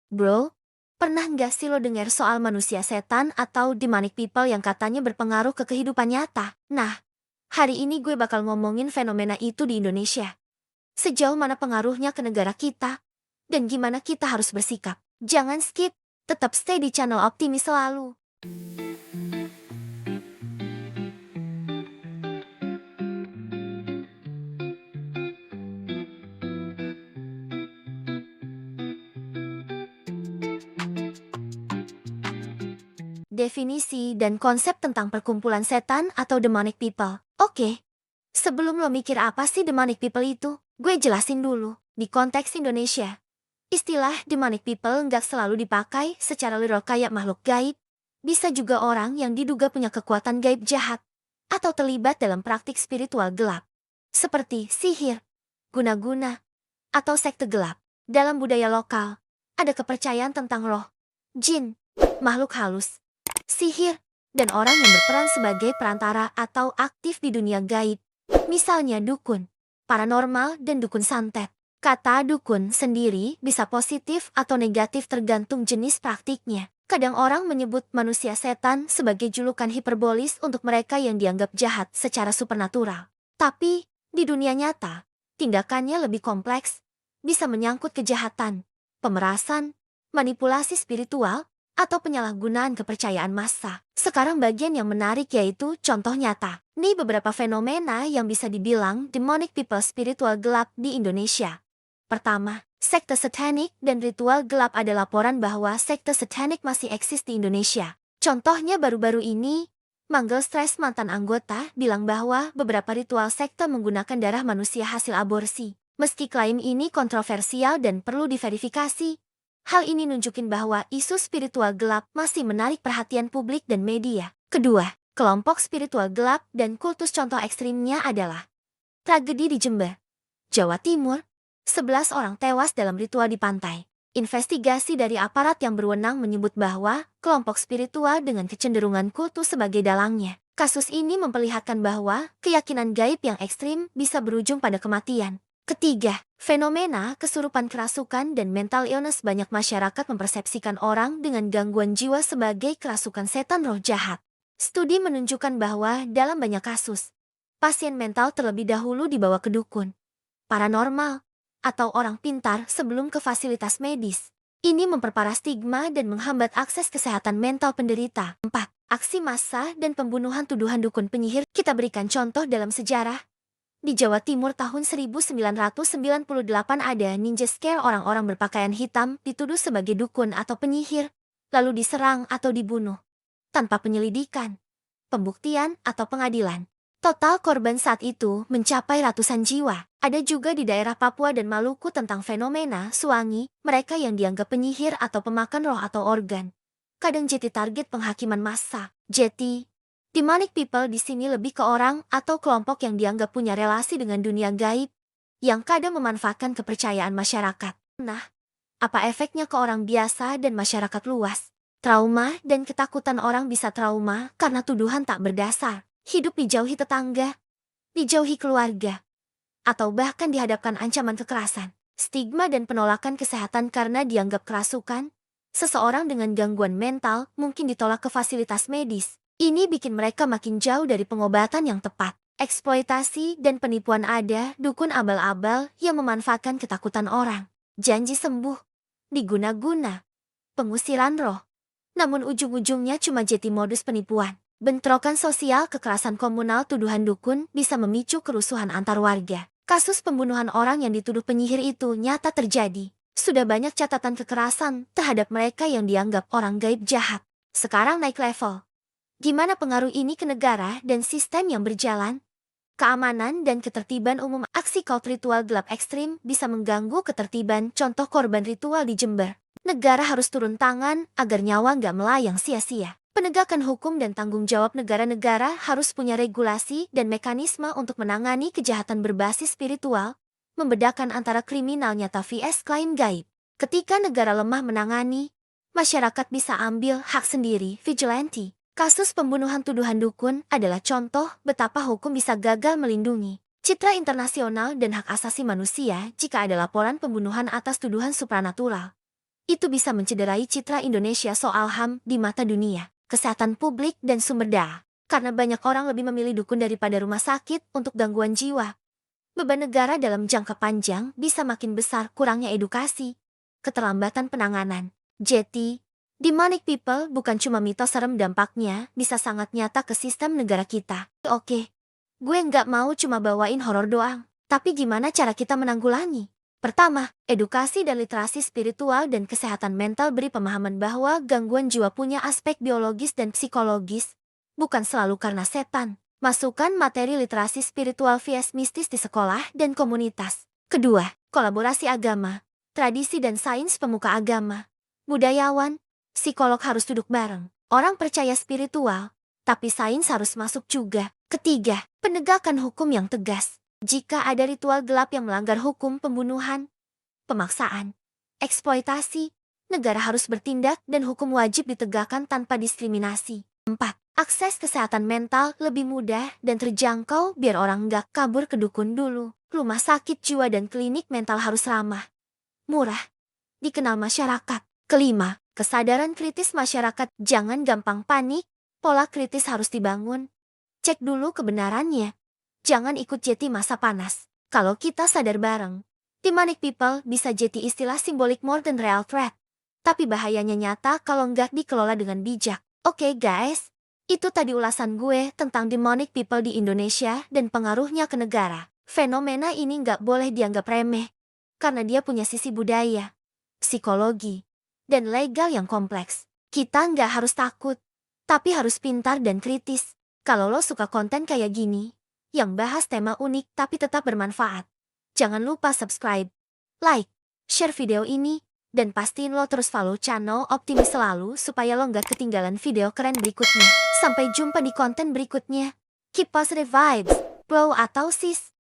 Bro, pernah nggak sih lo dengar soal manusia setan atau demonic people yang katanya berpengaruh ke kehidupan nyata? Nah, hari ini gue bakal ngomongin fenomena itu di Indonesia. Sejauh mana pengaruhnya ke negara kita, dan gimana kita harus bersikap. Jangan skip, tetap stay di channel Optimis selalu. Definisi dan konsep tentang perkumpulan setan atau demonic people. Oke, sebelum lo mikir apa sih demonic people itu, gue jelasin dulu. Di konteks Indonesia, istilah demonic people nggak selalu dipakai secara literal kayak makhluk gaib. Bisa juga orang yang diduga punya kekuatan gaib jahat atau terlibat dalam praktik spiritual gelap. Seperti sihir, guna-guna, atau sekte gelap. Dalam budaya lokal, ada kepercayaan tentang roh, jin, makhluk halus, sihir, dan orang yang berperan sebagai perantara atau aktif di dunia gaib. Misalnya dukun, paranormal, dan dukun santet. Kata dukun sendiri bisa positif atau negatif tergantung jenis praktiknya. Kadang orang menyebut manusia setan sebagai julukan hiperbolis untuk mereka yang dianggap jahat secara supernatural. Tapi, di dunia nyata, tindakannya lebih kompleks, bisa menyangkut kejahatan, pemerasan, manipulasi spiritual, atau penyalahgunaan kepercayaan massa. Sekarang bagian yang menarik yaitu contoh nyata. Nih beberapa fenomena yang bisa dibilang demonic people spiritual gelap di Indonesia. Pertama, sekte satanik dan ritual gelap. Ada laporan bahwa sekte satanik masih eksis di Indonesia. Contohnya baru-baru ini, Manggel Stress mantan anggota bilang bahwa beberapa ritual sekte menggunakan darah manusia hasil aborsi. Meski klaim ini kontroversial dan perlu diverifikasi, hal ini nunjukin bahwa isu spiritual gelap masih menarik perhatian publik dan media. Kedua, kelompok spiritual gelap dan kultus. Contoh ekstrimnya adalah tragedi di Jember, Jawa Timur. 11 orang tewas dalam ritual di pantai. Investigasi dari aparat yang berwenang menyebut bahwa kelompok spiritual dengan kecenderungan kultus sebagai dalangnya. Kasus ini memperlihatkan bahwa keyakinan gaib yang ekstrim bisa berujung pada kematian. Ketiga, fenomena kesurupan kerasukan dan mental illness. Banyak masyarakat mempersepsikan orang dengan gangguan jiwa sebagai kerasukan setan roh jahat. Studi menunjukkan bahwa dalam banyak kasus, pasien mental terlebih dahulu dibawa ke dukun, paranormal, atau orang pintar sebelum ke fasilitas medis. Ini memperparah stigma dan menghambat akses kesehatan mental penderita. 4. Aksi massa dan pembunuhan. Tuduhan dukun penyihir. Kita berikan contoh dalam sejarah. Di Jawa Timur tahun 1998 ada ninja scare. Orang-orang berpakaian hitam dituduh sebagai dukun atau penyihir, lalu diserang atau dibunuh tanpa penyelidikan, pembuktian, atau pengadilan. Total korban saat itu mencapai ratusan jiwa. Ada juga di daerah Papua dan Maluku tentang fenomena suangi, mereka yang dianggap penyihir atau pemakan roh atau organ. Kadang jadi target penghakiman massa. Jadi, demonic people di sini lebih ke orang atau kelompok yang dianggap punya relasi dengan dunia gaib, yang kadang memanfaatkan kepercayaan masyarakat. Nah, apa efeknya ke orang biasa dan masyarakat luas? Trauma dan ketakutan. Orang bisa trauma karena tuduhan tak berdasar. Hidup dijauhi tetangga, dijauhi keluarga, atau bahkan dihadapkan ancaman kekerasan, stigma dan penolakan kesehatan karena dianggap kerasukan. Seseorang dengan gangguan mental mungkin ditolak ke fasilitas medis. Ini bikin mereka makin jauh dari pengobatan yang tepat. Eksploitasi dan penipuan. Ada dukun abal-abal yang memanfaatkan ketakutan orang. Janji sembuh, diguna-guna, pengusiran roh. Namun ujung-ujungnya cuma jadi modus penipuan. Bentrokan sosial, kekerasan komunal. Tuduhan dukun bisa memicu kerusuhan antar warga. Kasus pembunuhan orang yang dituduh penyihir itu nyata terjadi. Sudah banyak catatan kekerasan terhadap mereka yang dianggap orang gaib jahat. Sekarang naik level. Gimana pengaruh ini ke negara dan sistem yang berjalan? Keamanan dan ketertiban umum. Aksi cult ritual gelap ekstrim bisa mengganggu ketertiban. Contoh korban ritual di Jember. Negara harus turun tangan agar nyawa nggak melayang sia-sia. Penegakan hukum dan tanggung jawab. Negara-negara harus punya regulasi dan mekanisme untuk menangani kejahatan berbasis spiritual, membedakan antara kriminal nyata vs klaim gaib. Ketika negara lemah menangani, masyarakat bisa ambil hak sendiri. Vigilante. Kasus pembunuhan. Tuduhan dukun adalah contoh betapa hukum bisa gagal melindungi citra internasional dan hak asasi manusia jika ada laporan pembunuhan atas tuduhan supranatural. Itu bisa mencederai citra Indonesia soal HAM di mata dunia, kesehatan publik, dan sumber daya. Karena banyak orang lebih memilih dukun daripada rumah sakit untuk gangguan jiwa. Beban negara dalam jangka panjang bisa makin besar kurangnya edukasi, keterlambatan penanganan. Jadi, demonic people bukan cuma mitos serem, dampaknya bisa sangat nyata ke sistem negara kita. Oke, gue nggak mau cuma bawain horor doang. Tapi gimana cara kita menanggulangi? Pertama, edukasi dan literasi spiritual dan kesehatan mental. Beri pemahaman bahwa gangguan jiwa punya aspek biologis dan psikologis, bukan selalu karena setan. Masukkan materi literasi spiritual via mistis di sekolah dan komunitas. Kedua, kolaborasi agama, tradisi dan sains. Pemuka agama, budayawan, psikolog harus duduk bareng. Orang percaya spiritual, tapi sains harus masuk juga. Ketiga, penegakan hukum yang tegas. Jika ada ritual gelap yang melanggar hukum, pembunuhan, pemaksaan, eksploitasi, negara harus bertindak dan hukum wajib ditegakkan tanpa diskriminasi. 4. Akses kesehatan mental lebih mudah dan terjangkau biar orang nggak kabur ke dukun dulu. Rumah sakit jiwa dan klinik mental harus ramah, murah, dikenal masyarakat. Kelima, kesadaran kritis masyarakat. Jangan gampang panik, pola kritis harus dibangun. Cek dulu kebenarannya. Jangan ikut jadi masa panas. Kalau kita sadar bareng, demonic people bisa jadi istilah simbolik more than real threat. Tapi bahayanya nyata kalau nggak dikelola dengan bijak. Oke guys, itu tadi ulasan gue tentang demonic people di Indonesia dan pengaruhnya ke negara. Fenomena ini nggak boleh dianggap remeh, karena dia punya sisi budaya, psikologi, dan legal yang kompleks. Kita nggak harus takut, tapi harus pintar dan kritis. Kalau lo suka konten kayak gini, yang bahas tema unik tapi tetap bermanfaat, jangan lupa subscribe, like, share video ini, dan pastiin lo terus follow channel Optimis selalu supaya lo nggak ketinggalan video keren berikutnya. Sampai jumpa di konten berikutnya. Keep positive vibes, bro atau sis.